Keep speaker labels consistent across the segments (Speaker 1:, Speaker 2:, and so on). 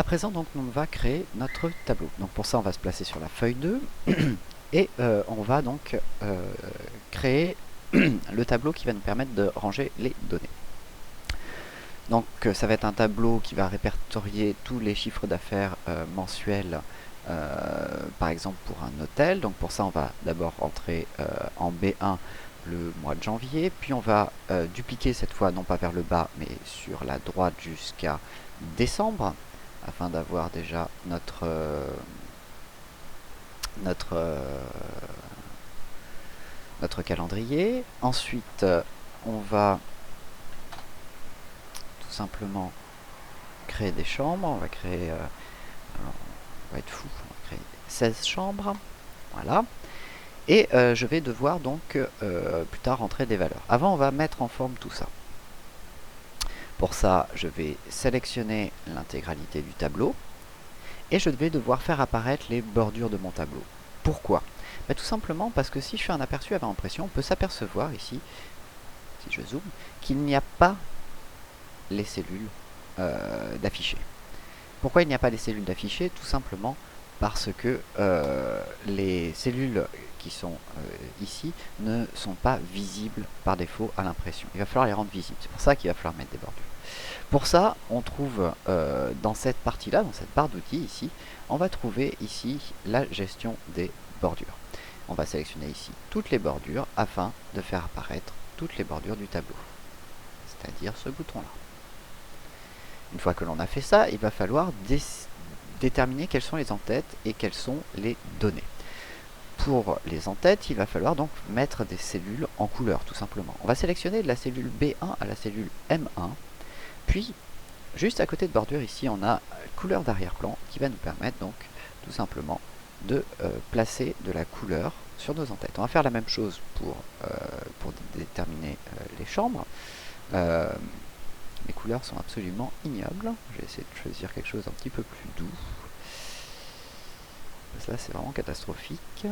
Speaker 1: À présent, donc, on va créer notre tableau. Donc pour ça, on va se placer sur la feuille 2 et on va donc créer le tableau qui va nous permettre de ranger les données. Donc ça va être un tableau qui va répertorier tous les chiffres d'affaires mensuels, par exemple pour un hôtel. Donc pour ça, on va d'abord entrer en B1 le mois de janvier, puis on va dupliquer cette fois, non pas vers le bas, mais sur la droite jusqu'à décembre, afin d'avoir déjà notre, notre calendrier. Ensuite, on va tout simplement créer des chambres. On va créer, alors, on va être fou, on va créer 16 chambres. Voilà. Et je vais devoir donc plus tard rentrer des valeurs. Avant, on va mettre en forme tout ça. Pour ça, je vais sélectionner l'intégralité du tableau et je vais devoir faire apparaître les bordures de mon tableau. Pourquoi? Tout simplement parce que si je fais un aperçu avant impression, on peut s'apercevoir ici, si je zoome, qu'il n'y a pas les cellules d'afficher. Pourquoi il n'y a pas les cellules d'afficher? Tout simplement parce que les cellules qui sont ici ne sont pas visibles par défaut à l'impression. Il va falloir les rendre visibles. C'est pour ça qu'il va falloir mettre des bordures. Pour ça, on trouve dans cette partie-là, dans cette barre d'outils ici, on va trouver ici la gestion des bordures. On va sélectionner ici toutes les bordures afin de faire apparaître toutes les bordures du tableau, c'est-à-dire ce bouton-là. Une fois que l'on a fait ça, il va falloir déterminer quelles sont les entêtes et quelles sont les données. Pour les entêtes, il va falloir donc mettre des cellules en couleur, tout simplement. On va sélectionner de la cellule B1 à la cellule M1, puis juste à côté de bordure ici, on a couleur d'arrière-plan qui va nous permettre donc tout simplement de placer de la couleur sur nos entêtes. On va faire la même chose pour déterminer les chambres. Les couleurs sont absolument ignobles. Je vais essayer de choisir quelque chose un petit peu plus doux. Parce que là, c'est vraiment catastrophique.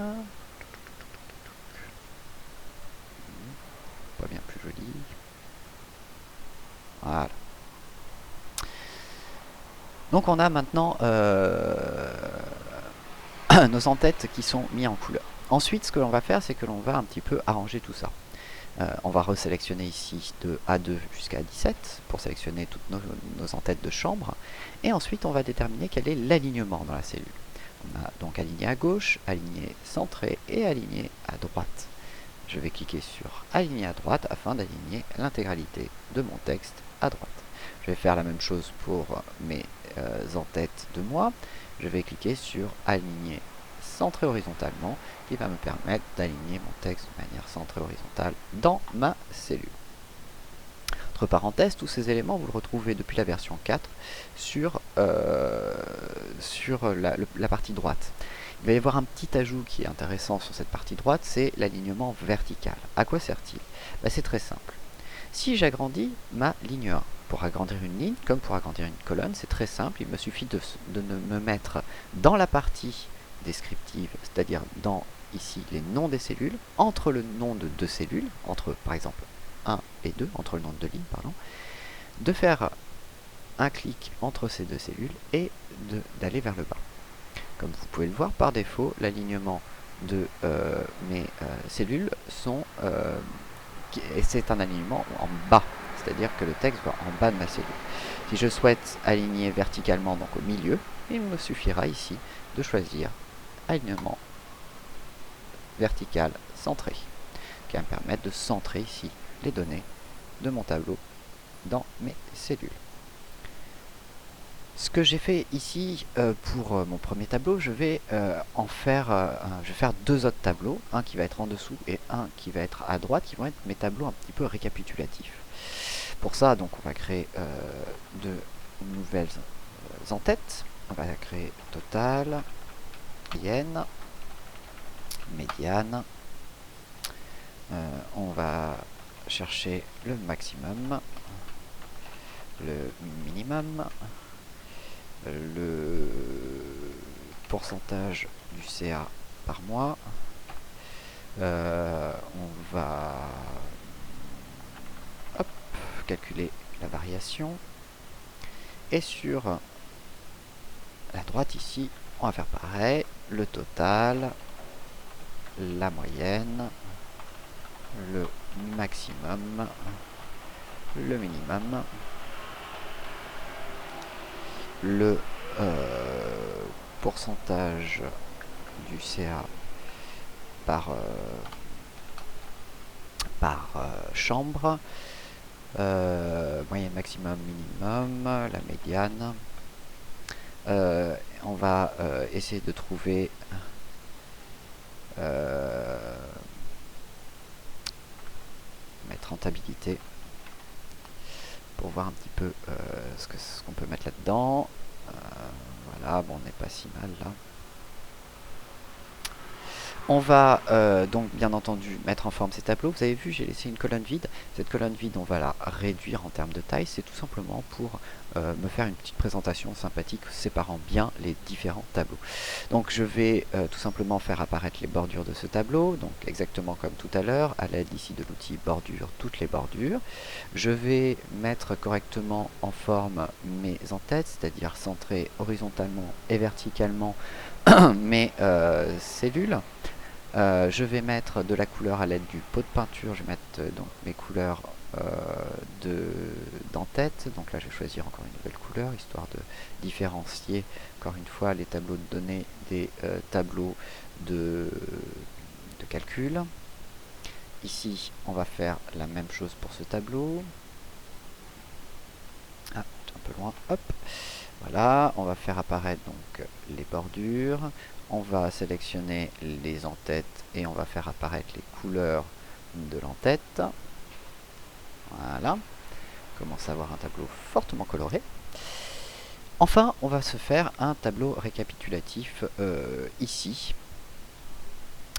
Speaker 1: Pas bien plus joli. Voilà. Donc on a maintenant nos entêtes qui sont mises en couleur. Ensuite, ce que l'on va faire, c'est que l'on va un petit peu arranger tout ça. On va resélectionner ici de A2 jusqu'à 17 pour sélectionner toutes nos entêtes de chambre. Et ensuite, on va déterminer quel est l'alignement dans la cellule. On a donc aligné à gauche, aligné centré et aligné à droite. Je vais cliquer sur aligner à droite afin d'aligner l'intégralité de mon texte à droite. Je vais faire la même chose pour mes entêtes de mois. Je vais cliquer sur aligner centré horizontalement qui va me permettre d'aligner mon texte de manière centrée horizontale dans ma cellule. Entre parenthèses, tous ces éléments, vous le retrouvez depuis la version 4 sur la partie droite. Il va y avoir un petit ajout qui est intéressant sur cette partie droite, c'est l'alignement vertical. À quoi sert-il? C'est très simple. Si j'agrandis ma ligne 1, pour agrandir une ligne, comme pour agrandir une colonne, c'est très simple, il me suffit de me mettre dans la partie descriptive, c'est-à-dire dans ici les noms des cellules, entre le nom de deux cellules, entre par exemple 1 et 2, entre le nom de deux lignes, pardon, de faire un clic entre ces deux cellules et d'aller vers le bas. Comme vous pouvez le voir, par défaut, l'alignement de mes cellules c'est un alignement en bas, c'est-à-dire que le texte va en bas de ma cellule. Si je souhaite aligner verticalement, donc au milieu, il me suffira ici de choisir alignement vertical centré, qui va me permettre de centrer ici les données de mon tableau dans mes cellules. Ce que j'ai fait ici pour mon premier tableau, je vais faire deux autres tableaux, un qui va être en dessous et un qui va être à droite, qui vont être mes tableaux un petit peu récapitulatifs. Pour ça, donc, on va créer de nouvelles entêtes. On va créer total, moyenne, médiane. On va chercher le maximum, le minimum, le pourcentage du CA par mois. On va calculer la variation. Et sur la droite ici, on va faire pareil, le total, la moyenne, le maximum, le minimum, le pourcentage du CA par, chambre, moyenne, maximum, minimum, la médiane. On va essayer de trouver mettre rentabilité pour voir un petit peu ce qu'on peut mettre là-dedans. Voilà, bon, on n'est pas si mal là. On va donc bien entendu mettre en forme ces tableaux. Vous avez vu, j'ai laissé une colonne vide. Cette colonne vide, on va la réduire en termes de taille. C'est tout simplement pour me faire une petite présentation sympathique séparant bien les différents tableaux. Donc je vais tout simplement faire apparaître les bordures de ce tableau. Donc exactement comme tout à l'heure, à l'aide ici de l'outil bordure, toutes les bordures. Je vais mettre correctement en forme mes en-têtes, c'est-à-dire centrer horizontalement et verticalement mes cellules. Je vais mettre de la couleur à l'aide du pot de peinture. Je vais mettre donc mes couleurs d'en-tête. Donc là, je vais choisir encore une nouvelle couleur, histoire de différencier, encore une fois, les tableaux de données des tableaux de calcul. Ici, on va faire la même chose pour ce tableau. Ah, un peu loin, hop. Voilà, on va faire apparaître donc les bordures. On va sélectionner les en-têtes et on va faire apparaître les couleurs de l'en-tête. Voilà. On commence à avoir un tableau fortement coloré. Enfin, on va se faire un tableau récapitulatif ici.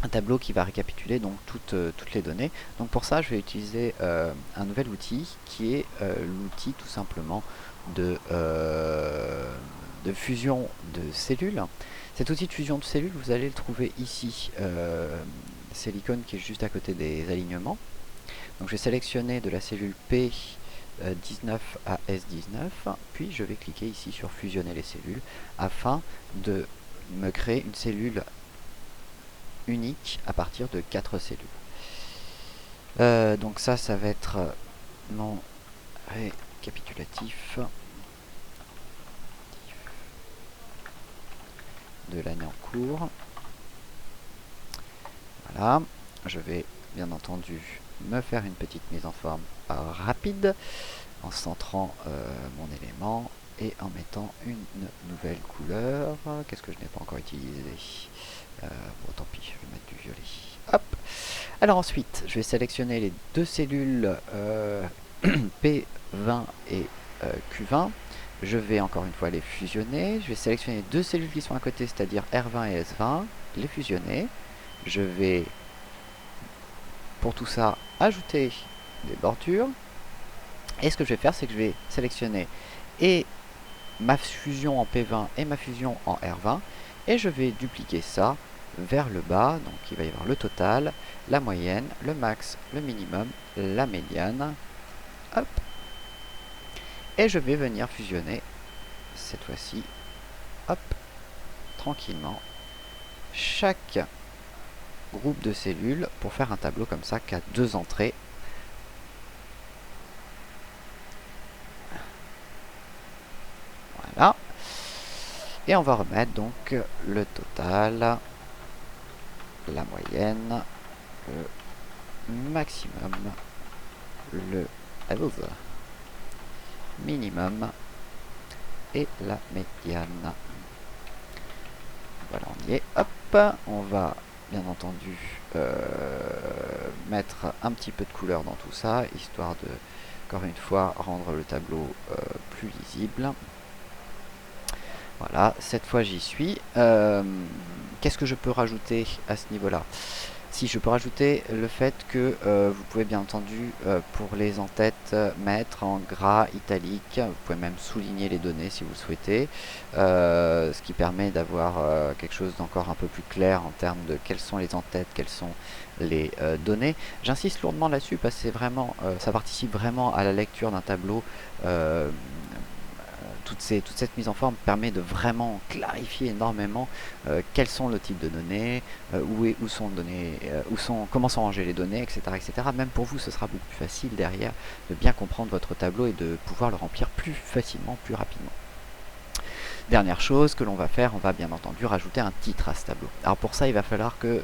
Speaker 1: Un tableau qui va récapituler donc toutes les données. Donc pour ça, je vais utiliser un nouvel outil qui est l'outil tout simplement de fusion de cellules. Cet outil de fusion de cellules, vous allez le trouver ici. C'est l'icône qui est juste à côté des alignements. Donc je vais sélectionner de la cellule P19 à S19, puis je vais cliquer ici sur fusionner les cellules afin de me créer une cellule unique à partir de 4 cellules. Donc ça va être mon récapitulatif de l'année en cours. Voilà, je vais bien entendu me faire une petite mise en forme rapide en centrant mon élément et en mettant une nouvelle couleur. Qu'est-ce que je n'ai pas encore utilisé? Bon, tant pis, je vais mettre du violet. Hop. Alors ensuite, je vais sélectionner les deux cellules P20 et Q20. Je vais encore une fois les fusionner. Je vais sélectionner deux cellules qui sont à côté, c'est-à-dire R20 et S20, les fusionner. Je vais, pour tout ça, ajouter des bordures. Et ce que je vais faire, c'est que je vais sélectionner et ma fusion en P20 et ma fusion en R20. Et je vais dupliquer ça vers le bas. Donc il va y avoir le total, la moyenne, le max, le minimum, la médiane. Hop. Et je vais venir fusionner, cette fois-ci, hop, tranquillement, chaque groupe de cellules pour faire un tableau comme ça qui a deux entrées. Voilà. Et on va remettre donc le total, la moyenne, le maximum, le minimum et la médiane. Voilà, on y est. Hop, on va bien entendu mettre un petit peu de couleur dans tout ça, histoire de, encore une fois, rendre le tableau plus lisible. Voilà, cette fois j'y suis. Qu'est-ce que je peux rajouter à ce niveau-là? Si je peux rajouter le fait que vous pouvez bien entendu pour les en-têtes mettre en gras italique, vous pouvez même souligner les données si vous le souhaitez, ce qui permet d'avoir quelque chose d'encore un peu plus clair en termes de quelles sont les en-têtes, quelles sont les données. J'insiste lourdement là-dessus parce que c'est vraiment, ça participe vraiment à la lecture d'un tableau toute cette mise en forme permet de vraiment clarifier énormément quels sont le type de données, où sont données, comment sont rangées les données, etc., etc. Même pour vous, ce sera beaucoup plus facile derrière de bien comprendre votre tableau et de pouvoir le remplir plus facilement, plus rapidement. Dernière chose que l'on va faire, on va bien entendu rajouter un titre à ce tableau. Alors pour ça, il va falloir que,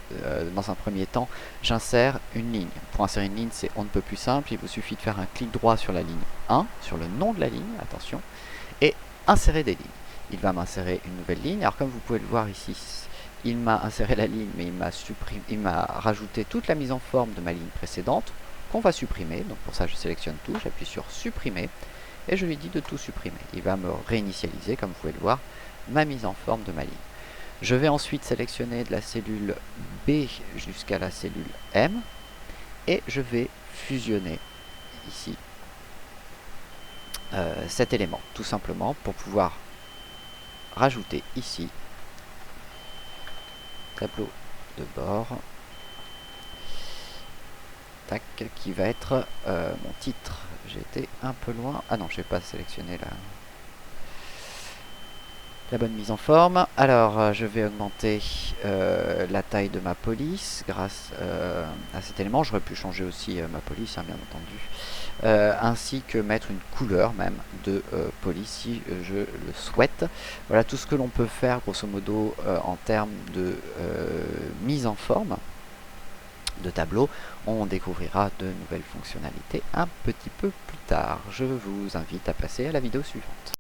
Speaker 1: dans un premier temps, j'insère une ligne. Pour insérer une ligne, c'est on ne peut plus simple. Il vous suffit de faire un clic droit sur la ligne 1, sur le nom de la ligne, attention, et insérer des lignes. Il va m'insérer une nouvelle ligne. Alors comme vous pouvez le voir ici, il m'a inséré la ligne, mais il m'a rajouté toute la mise en forme de ma ligne précédente, qu'on va supprimer. Donc pour ça, je sélectionne tout, j'appuie sur supprimer. Et je lui dis de tout supprimer. Il va me réinitialiser, comme vous pouvez le voir, ma mise en forme de ma ligne. Je vais ensuite sélectionner de la cellule B jusqu'à la cellule M et je vais fusionner ici cet élément, tout simplement pour pouvoir rajouter ici tableau de bord, tac, qui va être mon titre. J'ai été un peu loin. Ah non, je n'ai pas sélectionné la bonne mise en forme. Alors, je vais augmenter la taille de ma police grâce à cet élément. J'aurais pu changer aussi ma police, hein, bien entendu. Ainsi que mettre une couleur même de police si je le souhaite. Voilà tout ce que l'on peut faire grosso modo en termes de mise en forme de tableau. On découvrira de nouvelles fonctionnalités un petit peu plus tard. Je vous invite à passer à la vidéo suivante.